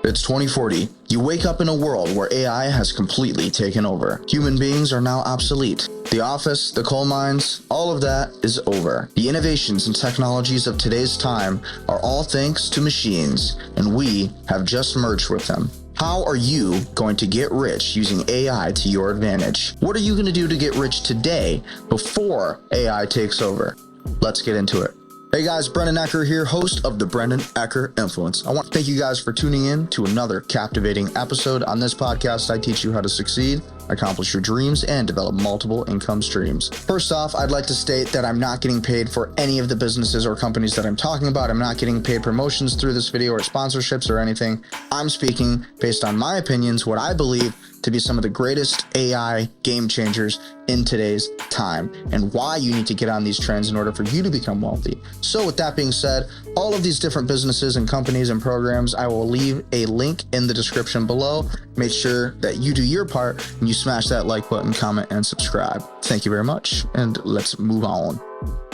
It's 2040. You wake up in a world where AI has completely taken over. Human beings are now obsolete. The office, the coal mines, all of that is over. The innovations and technologies of today's time are all thanks to machines, and we have just merged with them. How are you going to get rich using AI to your advantage? What are you going to do to get rich today before AI takes over? Let's get into it. Hey guys, Brendan Ecker here, host of the Brendan Ecker Influence. I want to thank you guys for tuning in to another captivating episode. On this podcast, I teach you how to succeed, accomplish your dreams, and develop multiple income streams. First off, I'd like to state that I'm not getting paid for any of the businesses or companies that I'm talking about. I'm not getting paid promotions through this video or sponsorships or anything. I'm speaking based on my opinions, what I believe to be some of the greatest AI game changers in today's time, and why you need to get on these trends in order for you to become wealthy. So with that being said, all of these different businesses and companies and programs, I will leave a link in the description below. Make sure that you do your part and you smash that like button, comment, and subscribe. Thank you very much, and let's move on.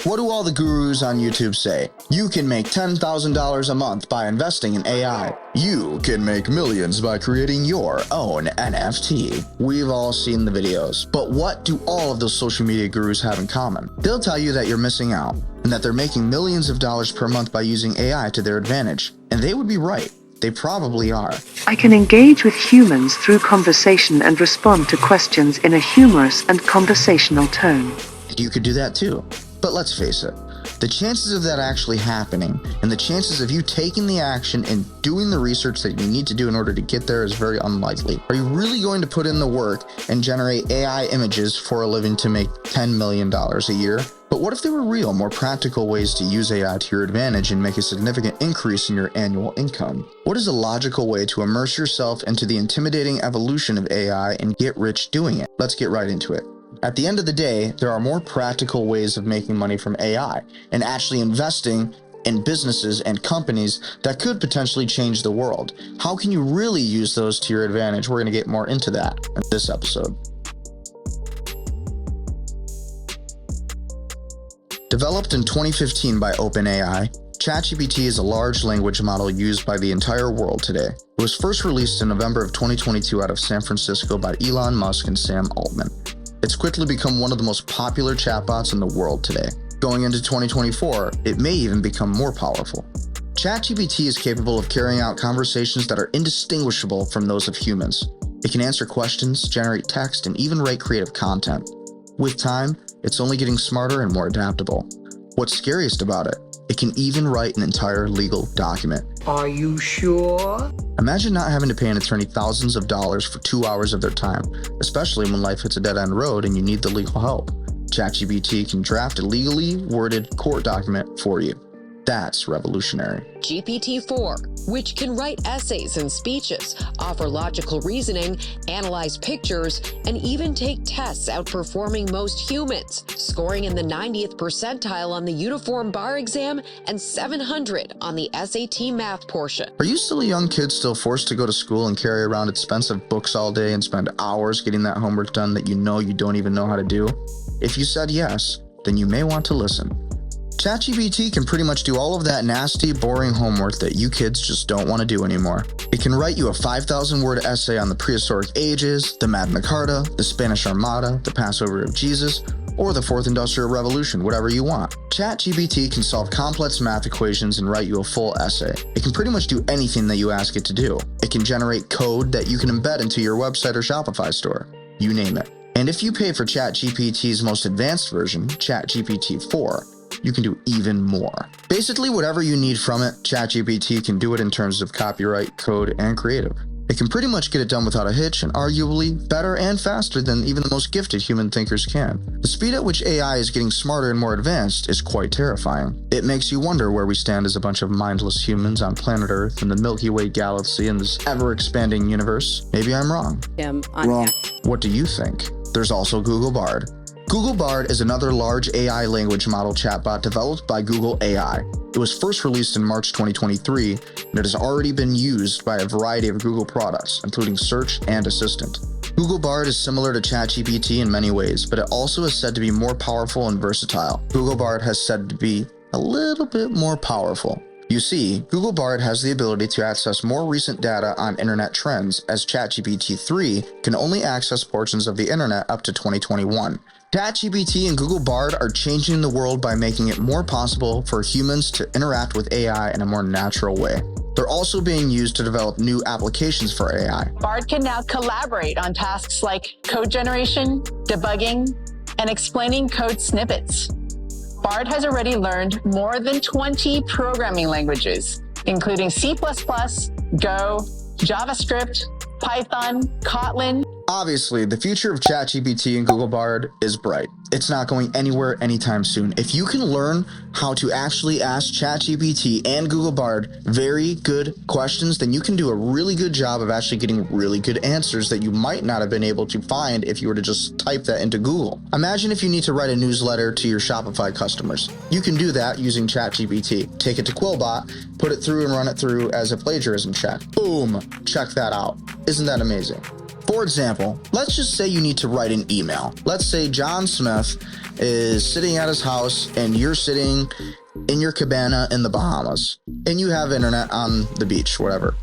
What do all the gurus on YouTube say? You can make $10,000 a month by investing in AI. You can make millions by creating your own NFT. We've all seen the videos, but what do all of those social media gurus have in common? They'll tell you that you're missing out and that they're making millions of dollars per month by using AI to their advantage. And they would be right. They probably are. I can engage with humans through conversation and respond to questions in a humorous and conversational tone. You could do that too. But let's face it, the chances of that actually happening and the chances of you taking the action and doing the research that you need to do in order to get there is very unlikely. Are you really going to put in the work and generate AI images for a living to make $10 million a year? But what if there were real, more practical ways to use AI to your advantage and make a significant increase in your annual income? What is a logical way to immerse yourself into the intimidating evolution of AI and get rich doing it? Let's get right into it. At the end of the day, there are more practical ways of making money from AI and actually investing in businesses and companies that could potentially change the world. How can you really use those to your advantage? We're going to get more into that in this episode. Developed in 2015 by OpenAI, ChatGPT is a large language model used by the entire world today. It was first released in November of 2022 out of San Francisco by Elon Musk and Sam Altman. It's quickly become one of the most popular chatbots in the world today. Going into 2024, it may even become more powerful. ChatGPT is capable of carrying out conversations that are indistinguishable from those of humans. It can answer questions, generate text, and even write creative content. With time, it's only getting smarter and more adaptable. What's scariest about it? It can even write an entire legal document. Are you sure? Imagine not having to pay an attorney thousands of dollars for 2 hours of their time, especially when life hits a dead-end road and you need the legal help. ChatGPT can draft a legally worded court document for you. That's revolutionary. GPT-4, which can write essays and speeches, offer logical reasoning, analyze pictures, and even take tests outperforming most humans, scoring in the 90th percentile on the uniform bar exam and 700 on the SAT math portion. Are you still a young kid still forced to go to school and carry around expensive books all day and spend hours getting that homework done that you don't even know how to do? If you said yes, then you may want to listen. ChatGPT can pretty much do all of that nasty, boring homework that you kids just don't want to do anymore. It can write you a 5,000-word essay on the prehistoric ages, the Magna Carta, the Spanish Armada, the Passover of Jesus, or the Fourth Industrial Revolution, whatever you want. ChatGPT can solve complex math equations and write you a full essay. It can pretty much do anything that you ask it to do. It can generate code that you can embed into your website or Shopify store. You name it. And if you pay for ChatGPT's most advanced version, ChatGPT-4, you can do even more. Basically, whatever you need from it, ChatGPT can do it in terms of copyright, code, and creative. It can pretty much get it done without a hitch, and arguably better and faster than even the most gifted human thinkers can. The speed at which AI is getting smarter and more advanced is quite terrifying. It makes you wonder where we stand as a bunch of mindless humans on planet Earth in the Milky Way galaxy in this ever-expanding universe. Maybe I'm wrong. Wrong. What do you think? There's also Google Bard. Google Bard is another large AI language model chatbot developed by Google AI. It was first released in March 2023, and it has already been used by a variety of Google products, including Search and Assistant. Google Bard is similar to ChatGPT in many ways, but it also is said to be more powerful and versatile. Google Bard has said to be a little bit more powerful. You see, Google Bard has the ability to access more recent data on internet trends, as ChatGPT 3 can only access portions of the internet up to 2021. ChatGPT and Google Bard are changing the world by making it more possible for humans to interact with AI in a more natural way. They're also being used to develop new applications for AI. Bard can now collaborate on tasks like code generation, debugging, and explaining code snippets. Bard has already learned more than 20 programming languages, including C++, Go, JavaScript, Python, Kotlin. Obviously, the future of ChatGPT and Google Bard is bright. It's not going anywhere anytime soon. If you can learn how to actually ask ChatGPT and Google Bard very good questions, then you can do a really good job of actually getting really good answers that you might not have been able to find if you were to just type that into Google. Imagine if you need to write a newsletter to your Shopify customers. You can do that using ChatGPT. Take it to Quillbot, put it through and run it through as a plagiarism check. Boom, check that out. Isn't that amazing? For example, let's just say you need to write an email. Let's say John Smith is sitting at his house and you're sitting in your cabana in the Bahamas and you have internet on the beach, whatever.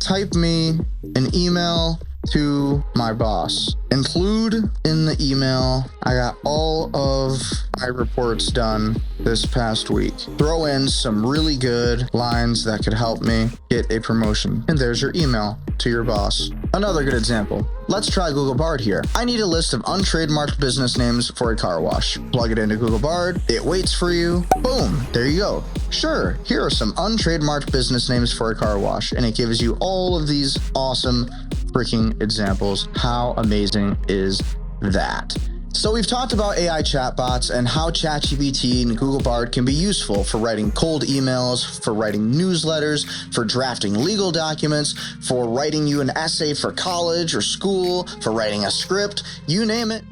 Type me an email to my boss. Include in the email, I got all of my reports done this past week. Throw in some really good lines that could help me get a promotion. And there's your email to your boss. Another good example. Let's try Google Bard here. I need a list of untrademarked business names for a car wash. Plug it into Google Bard. It waits for you. Boom. There you go. Sure, here are some untrademarked business names for a car wash. And it gives you all of these awesome freaking examples. How amazing is that? So we've talked about AI chatbots and how ChatGPT and Google Bard can be useful for writing cold emails, for writing newsletters, for drafting legal documents, for writing you an essay for college or school, for writing a script, you name it.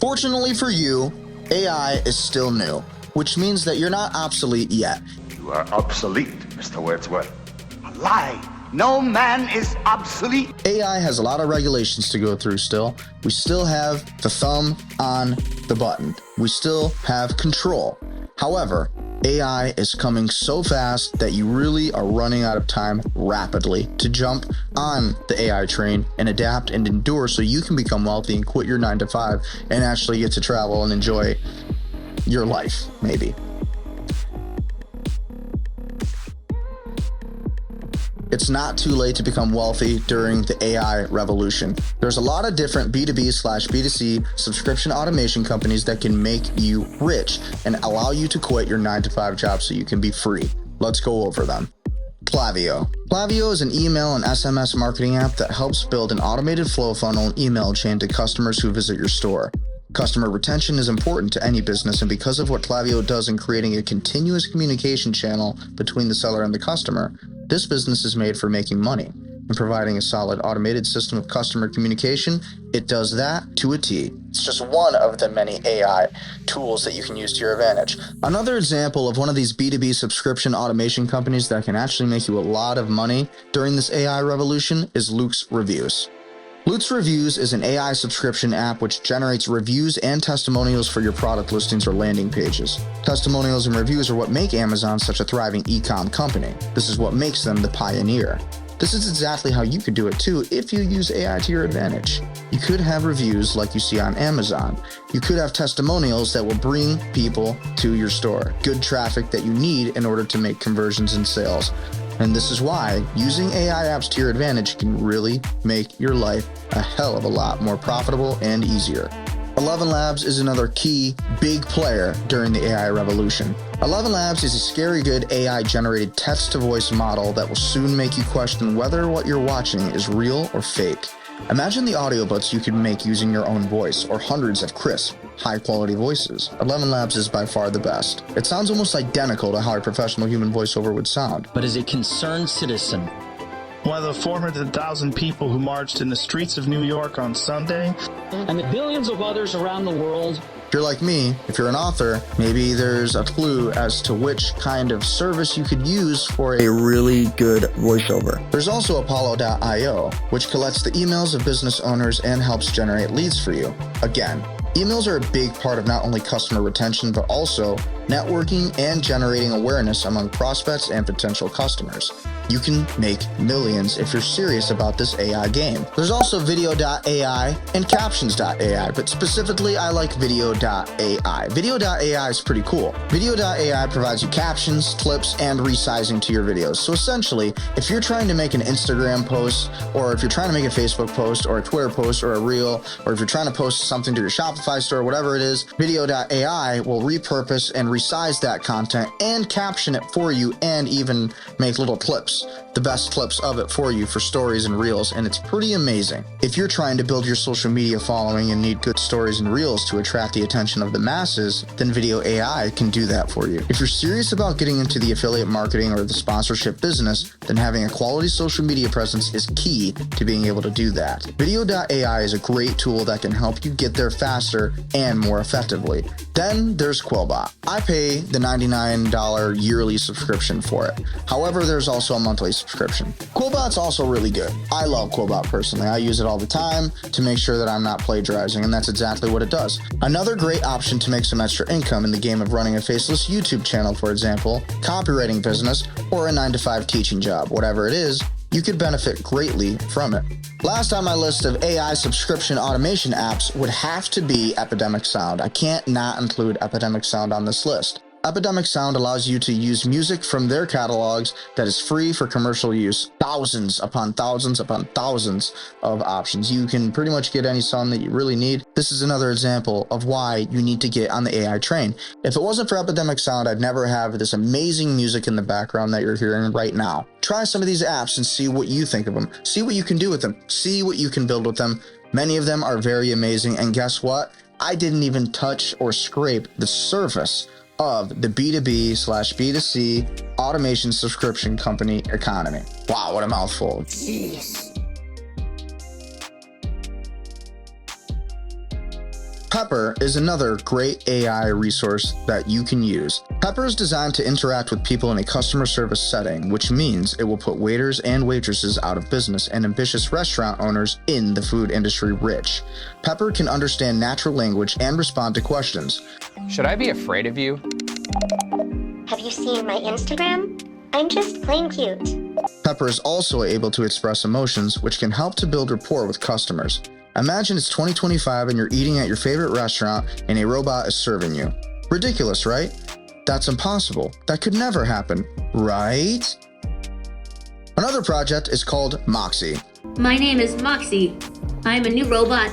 Fortunately for you, AI is still new, which means that you're not obsolete yet. You are obsolete, Mr. Wordsworth. A lie. No man is obsolete. AI has a lot of regulations to go through still. We still have the thumb on the button. We still have control. However, AI is coming so fast that you really are running out of time rapidly to jump on the AI train and adapt and endure so you can become wealthy and quit your 9-to-5 and actually get to travel and enjoy your life, maybe. It's not too late to become wealthy during the AI revolution. There's a lot of different B2B/B2C subscription automation companies that can make you rich and allow you to quit your 9-to-5 job so you can be free. Let's go over them. Klaviyo. Klaviyo is an email and SMS marketing app that helps build an automated flow funnel and email chain to customers who visit your store. Customer retention is important to any business, and because of what Klaviyo does in creating a continuous communication channel between the seller and the customer, this business is made for making money. And providing a solid automated system of customer communication, it does that to a T. It's just one of the many AI tools that you can use to your advantage. Another example of one of these B2B subscription automation companies that can actually make you a lot of money during this AI revolution is Loox Reviews. Loox Reviews is an AI subscription app which generates reviews and testimonials for your product listings or landing pages. Testimonials and reviews are what make Amazon such a thriving e-com company. This is what makes them the pioneer. This is exactly how you could do it too if you use AI to your advantage. You could have reviews like you see on Amazon. You could have testimonials that will bring people to your store. Good traffic that you need in order to make conversions and sales. And this is why using AI apps to your advantage can really make your life a hell of a lot more profitable and easier. 11 Labs is another key, big player during the AI revolution. 11 Labs is a scary good AI-generated text-to-voice model that will soon make you question whether what you're watching is real or fake. Imagine the audiobooks you could make using your own voice, or hundreds of crisp, high-quality voices. 11 Labs is by far the best. It sounds almost identical to how a professional human voiceover would sound. But as a concerned citizen, one of the 400,000 people who marched in the streets of New York on Sunday, and the billions of others around the world. If you're like me, if you're an author, maybe there's a clue as to which kind of service you could use for a really good voiceover. There's also Apollo.io, which collects the emails of business owners and helps generate leads for you. Again, emails are a big part of not only customer retention, but also networking, and generating awareness among prospects and potential customers. You can make millions if you're serious about this AI game. There's also Vidyo.ai and Captions.ai, but specifically I like Vidyo.ai. Vidyo.ai is pretty cool. Vidyo.ai provides you captions, clips, and resizing to your videos. So essentially, if you're trying to make an Instagram post, or if you're trying to make a Facebook post, or a Twitter post, or a reel, or if you're trying to post something to your Shopify store, whatever it is, Vidyo.ai will repurpose and resize that content and caption it for you and even make little clips, the best clips of it for you for stories and reels, and it's pretty amazing. If you're trying to build your social media following and need good stories and reels to attract the attention of the masses, then Vidyo.ai can do that for you. If you're serious about getting into the affiliate marketing or the sponsorship business, then having a quality social media presence is key to being able to do that. Vidyo.ai is a great tool that can help you get there faster and more effectively. Then there's Quillbot. I pay the $99 yearly subscription for it. However, there's also a monthly subscription. Quillbot's also really good. I love Quillbot personally. I use it all the time to make sure that I'm not plagiarizing, and that's exactly what it does. Another great option to make some extra income in the game of running a faceless YouTube channel, for example, copywriting business, or a 9-to-5 teaching job, whatever it is, you could benefit greatly from it. Last on my list of AI subscription automation apps would have to be Epidemic Sound. I can't not include Epidemic Sound on this list. Epidemic Sound allows you to use music from their catalogs that is free for commercial use. Thousands upon thousands upon thousands of options. You can pretty much get any song that you really need. This is another example of why you need to get on the AI train. If it wasn't for Epidemic Sound, I'd never have this amazing music in the background that you're hearing right now. Try some of these apps and see what you think of them. See what you can do with them. See what you can build with them. Many of them are very amazing, and guess what? I didn't even touch or scrape the surface of the B2B/B2C automation subscription company economy. Wow, what a mouthful. Jeez. Pepper is another great AI resource that you can use. Pepper is designed to interact with people in a customer service setting, which means it will put waiters and waitresses out of business and ambitious restaurant owners in the food industry rich. Pepper can understand natural language and respond to questions. Should I be afraid of you? Have you seen my Instagram? I'm just plain cute. Pepper is also able to express emotions, which can help to build rapport with customers. Imagine it's 2025 and you're eating at your favorite restaurant and a robot is serving you. Ridiculous, right? That's impossible. That could never happen, right? Another project is called Moxie. My name is Moxie. I'm a new robot.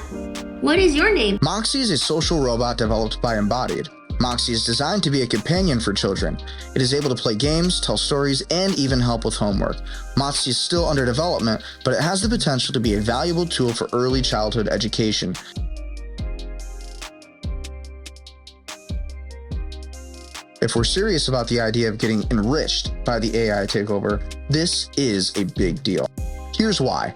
What is your name? Moxie is a social robot developed by Embodied. Moxie is designed to be a companion for children. It is able to play games, tell stories, and even help with homework. Moxie is still under development, but it has the potential to be a valuable tool for early childhood education. If we're serious about the idea of getting enriched by the AI takeover, this is a big deal. Here's why.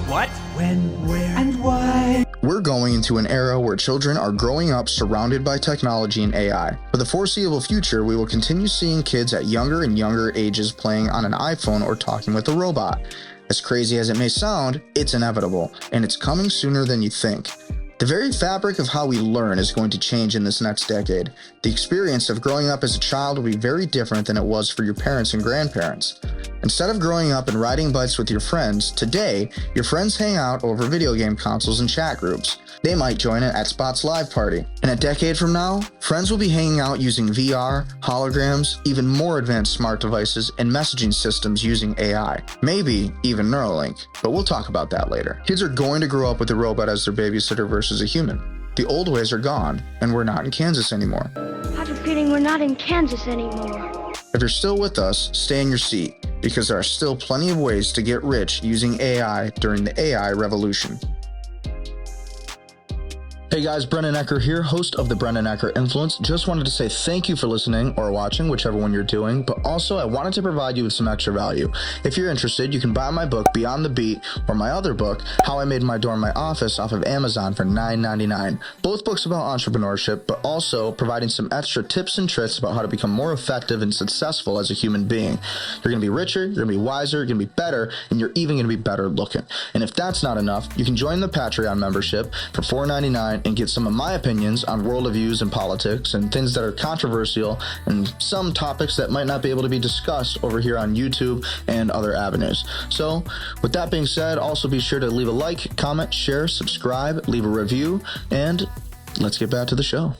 What? When? Where? And why? We're going into an era where children are growing up surrounded by technology and AI. For the foreseeable future, we will continue seeing kids at younger and younger ages playing on an iPhone or talking with a robot. As crazy as it may sound, it's inevitable, and it's coming sooner than you think. The very fabric of how we learn is going to change in this next decade. The experience of growing up as a child will be very different than it was for your parents and grandparents. Instead of growing up and riding bikes with your friends, today, your friends hang out over video game consoles and chat groups. They might join an Xbox Live party. In a decade from now, friends will be hanging out using VR, holograms, even more advanced smart devices, and messaging systems using AI. Maybe even Neuralink, but we'll talk about that later. Kids are going to grow up with a robot as their babysitter versus a human. The old ways are gone, and we're not in Kansas anymore. I have a feeling we're not in Kansas anymore. If you're still with us, stay in your seat, because there are still plenty of ways to get rich using AI during the AI revolution. Hey guys, Brendan Ecker here, host of the Brendan Ecker Influence. Just wanted to say thank you for listening or watching, whichever one you're doing, but also I wanted to provide you with some extra value. If you're interested, you can buy my book, Beyond the Beat, or my other book, How I Made My Door in My Office, off of Amazon for $9.99. Both books about entrepreneurship, but also providing some extra tips and tricks about how to become more effective and successful as a human being. You're going to be richer, you're going to be wiser, you're going to be better, and you're even going to be better looking. And if that's not enough, you can join the Patreon membership for $4.99 comment and get some of my opinions on world views and politics and things that are controversial and some topics that might not be able to be discussed over here on YouTube and other avenues. So with that being said, also be sure to leave a like, comment, share, subscribe, leave a review, and let's get back to the show.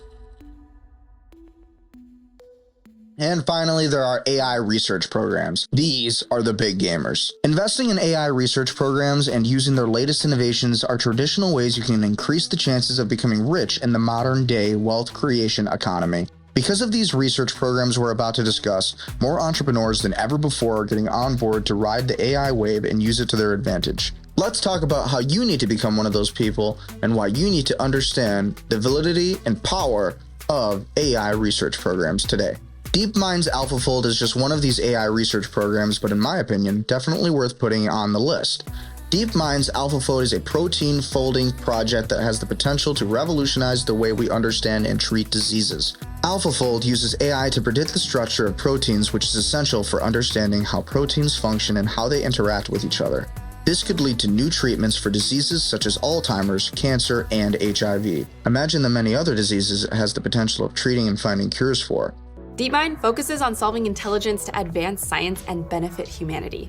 And finally, there are AI research programs. These are the big gamers. Investing in AI research programs and using their latest innovations are traditional ways you can increase the chances of becoming rich in the modern day wealth creation economy. Because of these research programs we're about to discuss, more entrepreneurs than ever before are getting on board to ride the AI wave and use it to their advantage. Let's talk about how you need to become one of those people and why you need to understand the validity and power of AI research programs today. DeepMind's AlphaFold is just one of these AI research programs, but in my opinion, definitely worth putting on the list. DeepMind's AlphaFold is a protein folding project that has the potential to revolutionize the way we understand and treat diseases. AlphaFold uses AI to predict the structure of proteins, which is essential for understanding how proteins function and how they interact with each other. This could lead to new treatments for diseases such as Alzheimer's, cancer, and HIV. Imagine the many other diseases it has the potential of treating and finding cures for. DeepMind focuses on solving intelligence to advance science and benefit humanity.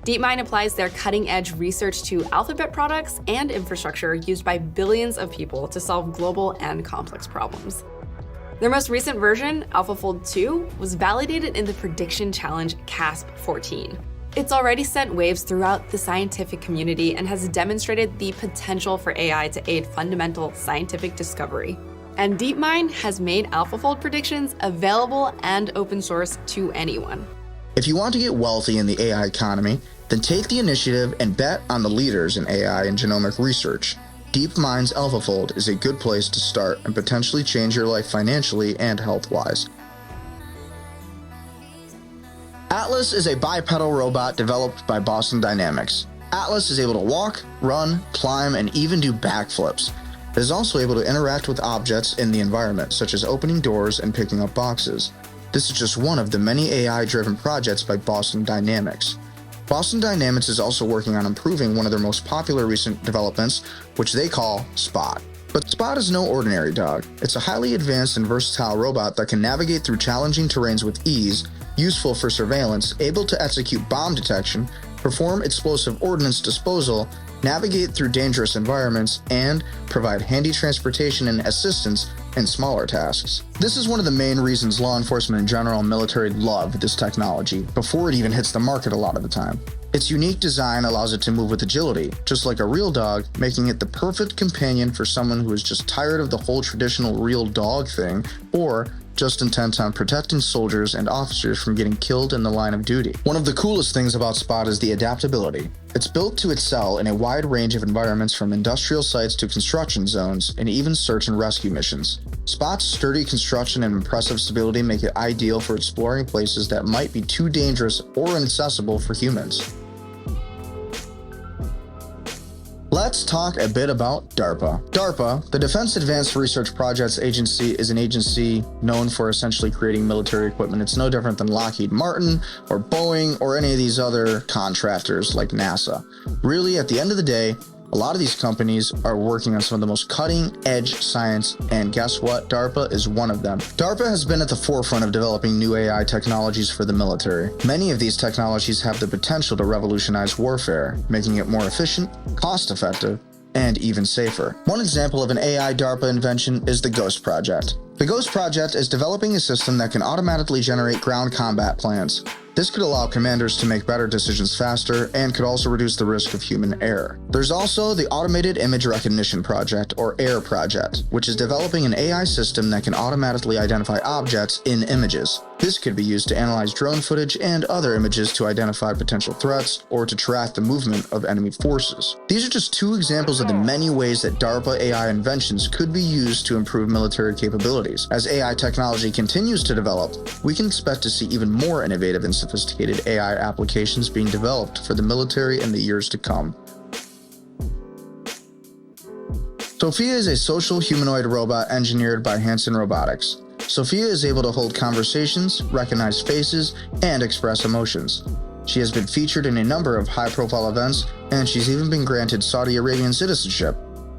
DeepMind applies their cutting-edge research to alphabet products and infrastructure used by billions of people to solve global and complex problems. Their most recent version, AlphaFold 2, was validated in the prediction challenge CASP14. It's already sent waves throughout the scientific community and has demonstrated the potential for AI to aid fundamental scientific discovery. And DeepMind has made AlphaFold predictions available and open source to anyone. If you want to get wealthy in the AI economy, then take the initiative and bet on the leaders in AI and genomic research. DeepMind's AlphaFold is a good place to start and potentially change your life financially and health-wise. Atlas is a bipedal robot developed by BostonDynamics. Atlas is able to walk, run, climb, and even do backflips. It is also able to interact with objects in the environment, such as opening doors and picking up boxes. This is just one of the many AI-driven projects by BostonDynamics. BostonDynamics is also working on improving one of their most popular recent developments, which they call Spot. But Spot is no ordinary dog. It's a highly advanced and versatile robot that can navigate through challenging terrains with ease, useful for surveillance, able to execute bomb detection, perform explosive ordnance disposal, navigate through dangerous environments, and provide handy transportation and assistance in smaller tasks. This is one of the main reasons law enforcement in general and military love this technology before it even hits the market a lot of the time. Its unique design allows it to move with agility, just like a real dog, making it the perfect companion for someone who is just tired of the whole traditional real dog thing, or just intent on protecting soldiers and officers from getting killed in the line of duty. One of the coolest things about Spot is the adaptability. It's built to excel in a wide range of environments from industrial sites to construction zones and even search and rescue missions. Spot's sturdy construction and impressive stability make it ideal for exploring places that might be too dangerous or inaccessible for humans. Let's talk a bit about DARPA. DARPA, the Defense Advanced Research Projects Agency, is an agency known for essentially creating military equipment. It's no different than Lockheed Martin or Boeing or any of these other contractors like NASA. Really, at the end of the day, a lot of these companies are working on some of the most cutting-edge science, and guess what? DARPA is one of them. DARPA has been at the forefront of developing new AI technologies for the military. Many of these technologies have the potential to revolutionize warfare, making it more efficient, cost-effective, and even safer. One example of an AI DARPA invention is the Ghost Project. The Ghost Project is developing a system that can automatically generate ground combat plans. This could allow commanders to make better decisions faster and could also reduce the risk of human error. There's also the Automated Image Recognition Project, or AIR project, which is developing an AI system that can automatically identify objects in images. This could be used to analyze drone footage and other images to identify potential threats or to track the movement of enemy forces. These are just two examples of the many ways that DARPA AI inventions could be used to improve military capabilities. As AI technology continues to develop, we can expect to see even more innovative and sophisticated AI applications being developed for the military in the years to come. Sophia is a social humanoid robot engineered by Hanson Robotics. Sophia is able to hold conversations, recognize faces, and express emotions. She has been featured in a number of high-profile events, and she's even been granted Saudi Arabian citizenship.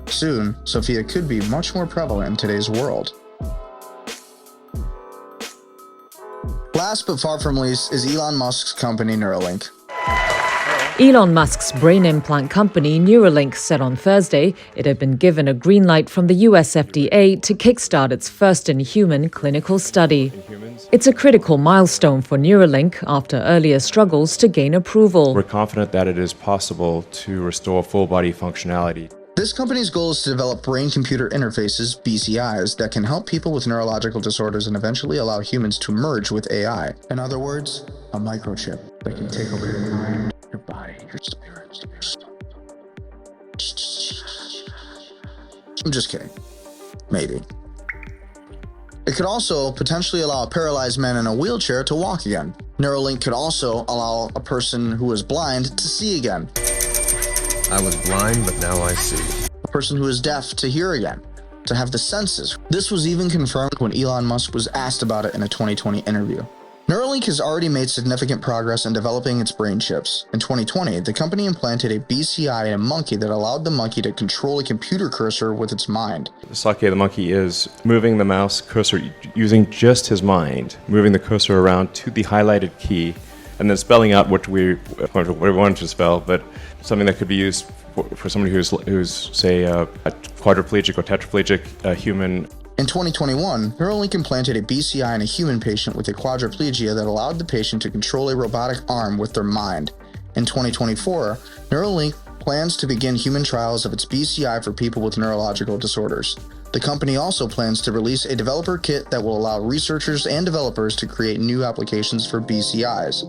Soon, Sophia could be much more prevalent in today's world. Last but far from least is Elon Musk's company Neuralink. Elon Musk's brain implant company Neuralink said on Thursday it had been given a green light from the US FDA to kickstart its first-in-human clinical study. It's a critical milestone for Neuralink after earlier struggles to gain approval. We're confident that it is possible to restore full-body functionality. This company's goal is to develop brain-computer interfaces, BCIs, that can help people with neurological disorders and eventually allow humans to merge with AI. In other words, a microchip that can take over your mind, your body, your spirit, your soul. I'm just kidding. Maybe. It could also potentially allow a paralyzed man in a wheelchair to walk again. Neuralink could also allow a person who is blind to see again. I was blind, but now I see. A person who is deaf to hear again, to have the senses. This was even confirmed when Elon Musk was asked about it in a 2020 interview. Neuralink has already made significant progress in developing its brain chips. In 2020, the company implanted a BCI in a monkey that allowed the monkey to control a computer cursor with its mind. Sake the monkey is moving the mouse cursor using just his mind, moving the cursor around to the highlighted key, and then spelling out what we wanted to spell, but something that could be used for somebody who's say, a quadriplegic or tetraplegic human. In 2021, Neuralink implanted a BCI in a human patient with a quadriplegia that allowed the patient to control a robotic arm with their mind. In 2024, Neuralink plans to begin human trials of its BCI for people with neurological disorders. The company also plans to release a developer kit that will allow researchers and developers to create new applications for BCIs.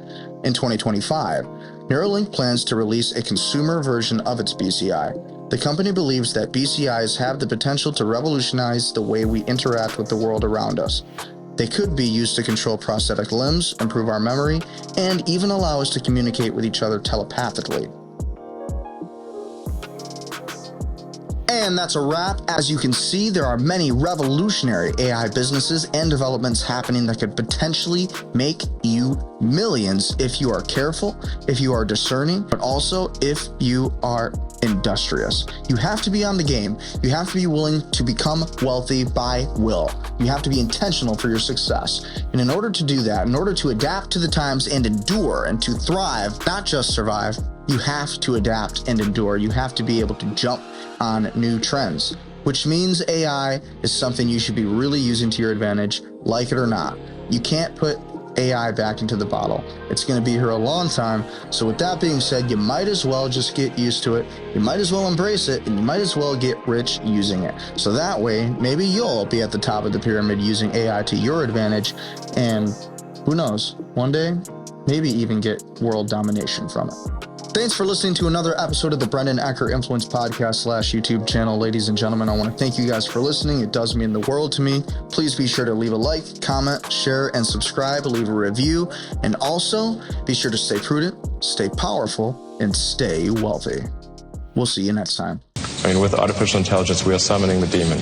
In 2025, Neuralink plans to release a consumer version of its BCI. The company believes that BCIs have the potential to revolutionize the way we interact with the world around us. They could be used to control prosthetic limbs, improve our memory, and even allow us to communicate with each other telepathically. And that's a wrap. As you can see, there are many revolutionary AI businesses and developments happening that could potentially make you millions if you are careful, if you are discerning, but also if you are industrious. You have to be on the game. You have to be willing to become wealthy by will. You have to be intentional for your success. And in order to do that, in order to adapt to the times and endure and to thrive, not just survive, you have to adapt and endure. You have to be able to jump on new trends, which means AI is something you should be really using to your advantage, like it or not. You can't put AI back into the bottle. It's going to be here a long time. So with that being said, you might as well just get used to it. You might as well embrace it, and you might as well get rich using it. So that way, maybe you'll be at the top of the pyramid using AI to your advantage. And who knows, one day, maybe even get world domination from it. Thanks for listening to another episode of the Brendan Ecker Influence podcast / YouTube channel. Ladies and gentlemen, I want to thank you guys for listening. It does mean the world to me. Please be sure to leave a like, comment, share, and subscribe. Leave a review. And also, be sure to stay prudent, stay powerful, and stay wealthy. We'll see you next time. With artificial intelligence, we are summoning the demon.